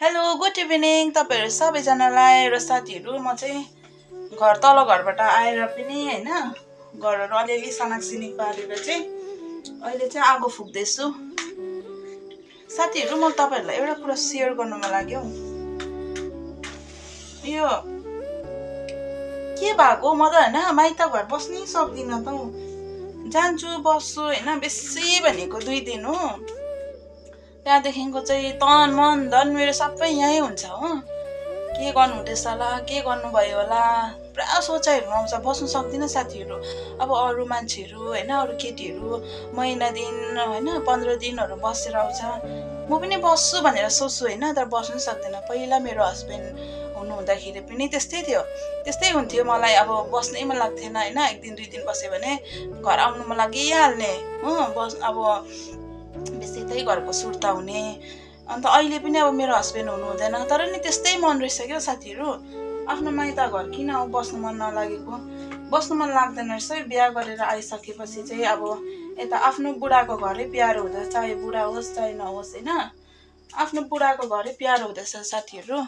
Hello good evening तपाईहरु सबैजनालाई र साथीहरु म चाहिँ तल घरबाट आएर पनि हैन घरहरु अलिअलि सनाकसिनिक पारेर चाहिँ अहिले चाहिँ आगो फुक्दैछु। साथीहरु म तपाईहरुलाई एउटा कुरा शेयर गर्न मन लाग्यो। यो के भएको म त हैन माइत घर बस्नै सक्दिन त हौ। जान्छु बस्छु हैन बेसी भनेको 2 दिन हो। त्यहाँदेखिको चाहिँ तन मन धन मेरो सबै यही हुन्छ हो। के गर्नु हुँदैछ होला के गर्नु भयो होला पुरा सोचाइहरु आउँछ। बस्नु सक्दिन साथीहरु। अब अरु मान्छेहरु हैन अरु केटीहरु महिना दिन हैन 15 दिनहरु बसेर आउँछ। म पनि बस्छु भनेर सोच्छु हैन तर बस्नु सक्दिन। पहिला मेरो हस्बन्ड हुनु हुँदाखेरि पनि त्यस्तै थियो। त्यस्तै हुन्थ्यो मलाई अब बस्नै मन लाग्थेन हैन 1 दिन 2 दिन बस्यो भने घर आउनु मन लागिहाल्ने हो। अब बेसी त्यही घरको सुर्ता हुने। अन्त अहिले पनि अब मेरो हस्बन्ड हुनु हुँदैन तर नि त्यस्तै मन रहेछ के साथीहरु। आफ्नो माइत घर किन बस्नु मन नलागेको बस्नु मन लाग्दैन रहेछ। बिहे गरेर आइसकेपछि चाहिँ अब यता आफ्नो बुढाको घरै प्यारो हुँदैछ। चाहे बुढा होस् चाहे नहोस् हैन आफ्नो बुढाको घरै प्यारो हुँदैछ साथीहरु।